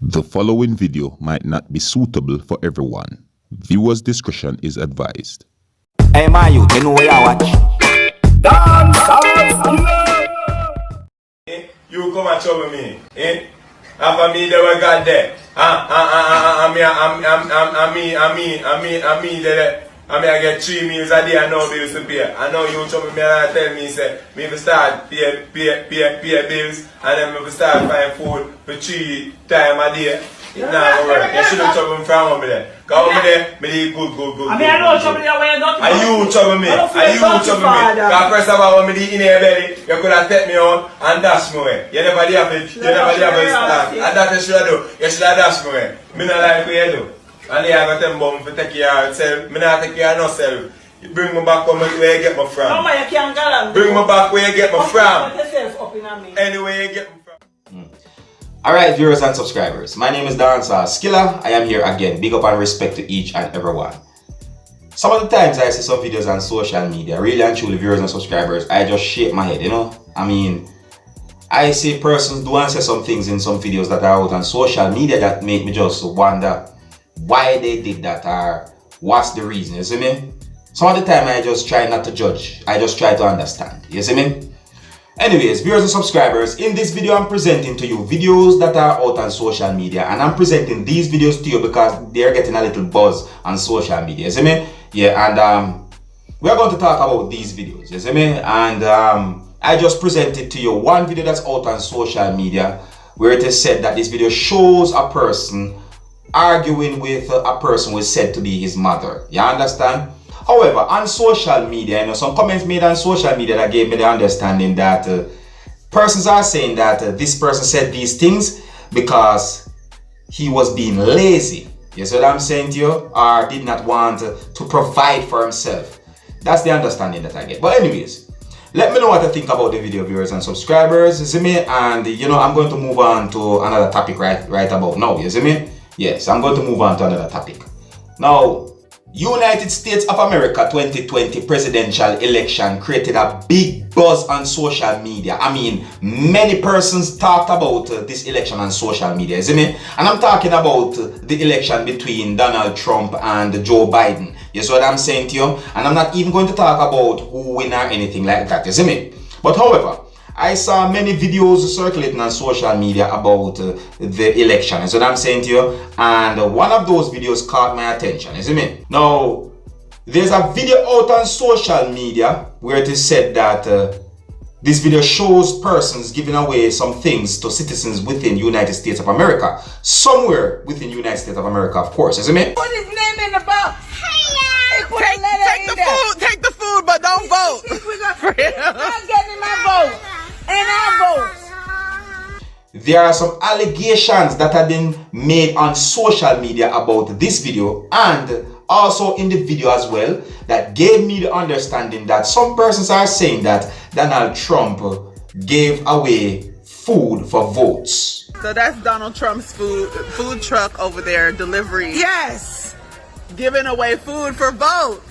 The following video might not be suitable for everyone. Viewers' discretion is advised. Hey, my youth, you know where I watch? Dancehall. You come and trouble me, eh? After me, they were got there. I get 3 meals a day and no bills to pay. I know you trouble me and tell me, say, me to start pay bills and then me start buying food for 3 times a day. It's not gonna work. You shouldn't trouble me from over there. Go over there, me do good. I mean, I know trouble there when you don't. Are you trouble me? Are you trouble me? Because first of all, when me in your belly, you could have take me on and dash me away. You never have it. You never have it start. And that's what you should do. You should have dash me away. Me not like what you do. And they have them bum to take care of yourself. Me not take care of myself. You bring me back where you get me from. No, man, you can't go along. Bring me back where you get me from. Put yourself up in a me. Anyway you get me from. Alright, viewers and subscribers, my name is Dancehall. I am here again. Big up and respect to each and everyone. Some of the times I see some videos on social media, really and truly, viewers and subscribers, I just shake my head, you know. I mean, I see persons do and say some things in some videos that are out on social media that make me just wonder why they did that or what's the reason, you see me? Some of the time I just try not to judge, I just try to understand, you see me? Anyways, viewers and subscribers, in this video I'm presenting to you videos that are out on social media, and I'm presenting these videos to you because they're getting a little buzz on social media, you see me? Yeah, and we're going to talk about these videos, you see me? And I just presented to you one video that's out on social media where it is said that this video shows a person arguing with a person who is said to be his mother. You understand? However, on social media, you know, some comments made on social media that gave me the understanding that persons are saying that this person said these things because he was being lazy. You see what I'm saying to you? Or did not want to provide for himself. That's the understanding that I get. But anyways, let me know what you think about the video, viewers and subscribers. You see me? And you know, I'm going to move on to another topic right about now. You see me? Yes, I'm going to move on to another topic. Now, United States of America 2020 presidential election created a big buzz on social media. I mean, many persons talked about this election on social media, isn't it? And I'm talking about the election between Donald Trump and Joe Biden. You see what I'm saying to you? And I'm not even going to talk about who win or anything like that, isn't it? But however, I saw many videos circulating on social media about the election, is what I'm saying to you, and one of those videos caught my attention, isn't it? Now, there's a video out on social media where it is said that this video shows persons giving away some things to citizens within United States of America, somewhere within United States of America, of course, isn't it? Put his name in the box. Take the food, but don't vote. I'm getting my vote. And I vote. There are some allegations that have been made on social media about this video and also in the video as well that gave me the understanding that some persons are saying that Donald Trump gave away food for votes. So that's Donald Trump's food truck over there, delivery. Yes, giving away food for votes.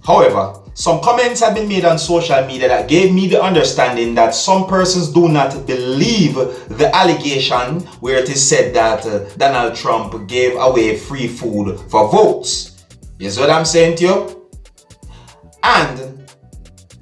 However, some comments have been made on social media that gave me the understanding that some persons do not believe the allegation where it is said that Donald Trump gave away free food for votes. You see what I'm saying to you? And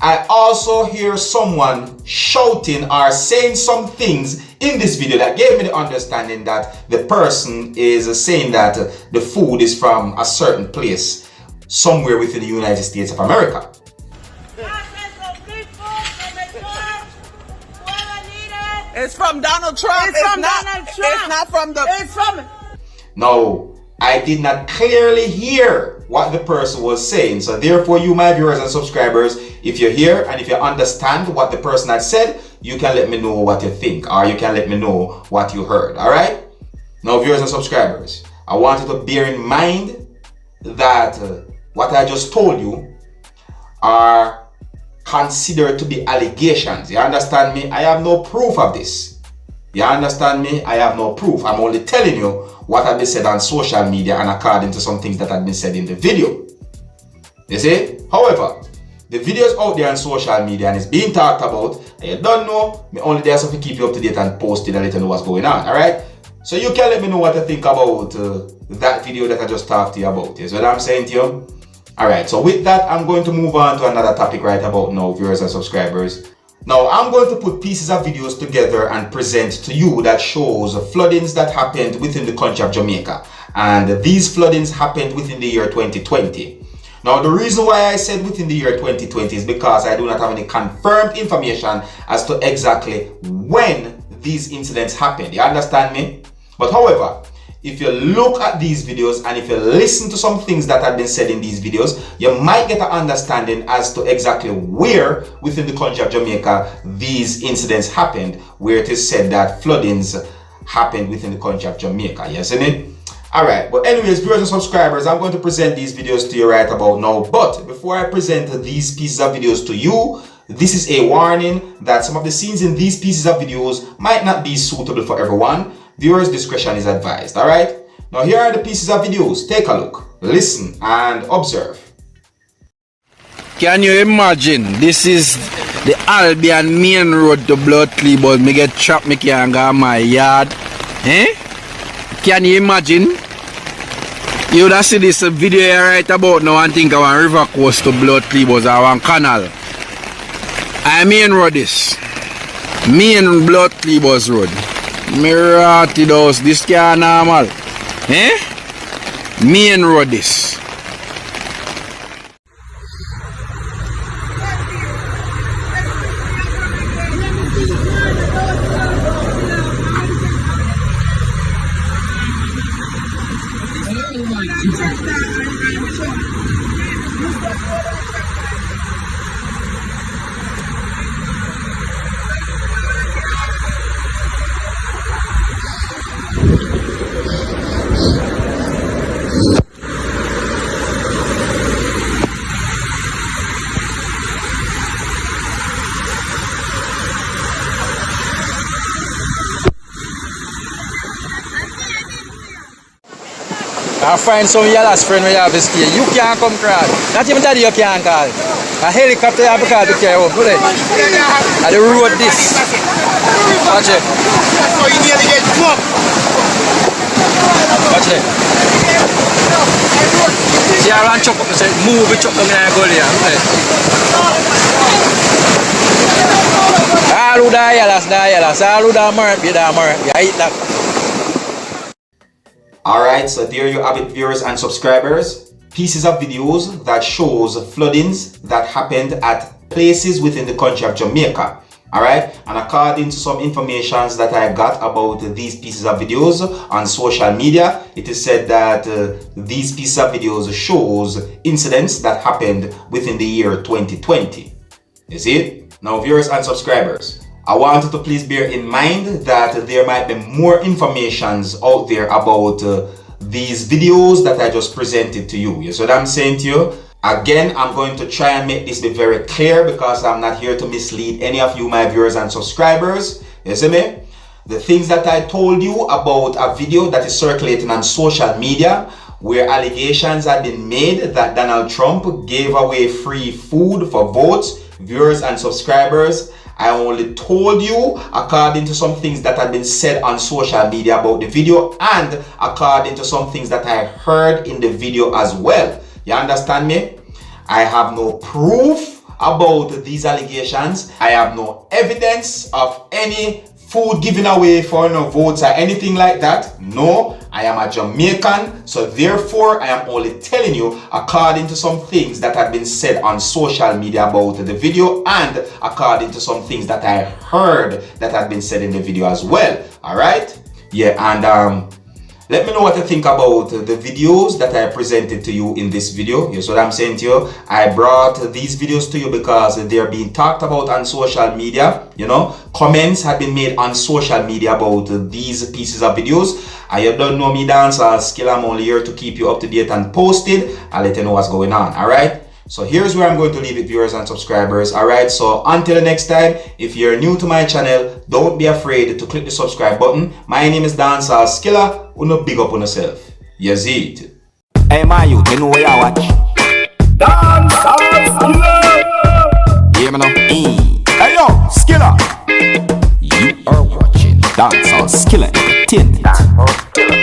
I also hear someone shouting or saying some things in this video that gave me the understanding that the person is saying that the food is from a certain place somewhere within the United States of America. It's from Donald Trump. It's from Donald Trump. It's not from the. It's from. No, I did not clearly hear what the person was saying. So therefore, you, my viewers and subscribers, if you're here and if you understand what the person had said, you can let me know what you think, or you can let me know what you heard. All right? Now, viewers and subscribers, I want you to bear in mind that what I just told you are considered to be allegations. You understand me? I have no proof of this. You understand me? I have no proof. I'm only telling you what has been said on social media and according to some things that have been said in the video. You see? However, the video is out there on social media and it's being talked about, and you don't know, me only there so to keep you up to date and post it and let you know what's going on. Alright? So you can let me know what you think about that video that I just talked to you about. Is what I'm saying to you? Alright, so with that, I'm going to move on to another topic right about now, viewers and subscribers. Now, I'm going to put pieces of videos together and present to you that shows floodings that happened within the country of Jamaica. And these floodings happened within the year 2020. Now, the reason why I said within the year 2020 is because I do not have any confirmed information as to exactly when these incidents happened. You understand me? But however, if you look at these videos and if you listen to some things that have been said in these videos, you might get an understanding as to exactly where within the country of Jamaica these incidents happened, where it is said that floodings happened within the country of Jamaica. Yes, isn't it? Alright, but anyways, viewers and subscribers, I'm going to present these videos to you right about now. But before I present these pieces of videos to you, this is a warning that some of the scenes in these pieces of videos might not be suitable for everyone. Viewers' discretion is advised, alright? Now here are the pieces of videos. Take a look, listen, and observe. Can you imagine? This is the Albion main road to Bloodclay, but me get trapped, me can't go my yard. Eh? Can you imagine? You would have seen this video here right about now and think of one river coast to Bloodclay or one canal. I main road this. Main Bloodclay bus road. Me rotted house, this can't normal. Eh? Main road this. I find some of your last friend when you have to stay. You can't come crowd. Not even daddy you can't call. A helicopter you have to call to carry off. Look at the road this. Watch it. So you nearly get smoked. Watch it. See I run chop up and say move it chop down in the gully. Look at it. All who die yellows. All who die mark, you die mark. You eat that. Alright, so there you have it, viewers and subscribers. Pieces of videos that shows floodings that happened at places within the country of Jamaica. Alright, and according to some information that I got about these pieces of videos on social media, it is said that these pieces of videos shows incidents that happened within the year 2020. You see it? Now, viewers and subscribers, I wanted to please bear in mind that there might be more informations out there about these videos that I just presented to you. You see what I'm saying to you? Again, I'm going to try and make this be very clear because I'm not here to mislead any of you, my viewers and subscribers. You see me? The things that I told you about a video that is circulating on social media where allegations have been made that Donald Trump gave away free food for votes, viewers and subscribers, I only told you according to some things that have been said on social media about the video and according to some things that I heard in the video as well. You understand me? I have no proof about these allegations. I have no evidence of any food given away for no votes or anything like that. No, I am a Jamaican, so therefore I am only telling you according to some things that have been said on social media about the video and according to some things that I heard that have been said in the video as well. Alright? Yeah, and let me know what you think about the videos that I presented to you in this video. Here's what I'm saying to you. I brought these videos to you because they're being talked about on social media. You know, comments have been made on social media about these pieces of videos. And you don't know me, Dancehall Skill. I'm only here to keep you up to date and posted. I'll let you know what's going on. Alright? So here's where I'm going to leave it, viewers and subscribers. Alright, so until the next time, if you're new to my channel, don't be afraid to click the subscribe button. My name is Dancehall Skilla. Uno big up on yourself. Yes, it. Hey, my youth, you know where you watch? Dancehall Skilla. Hear me now? Hey, yo, Skilla. You are watching Dancehall Skilla. Entertainment.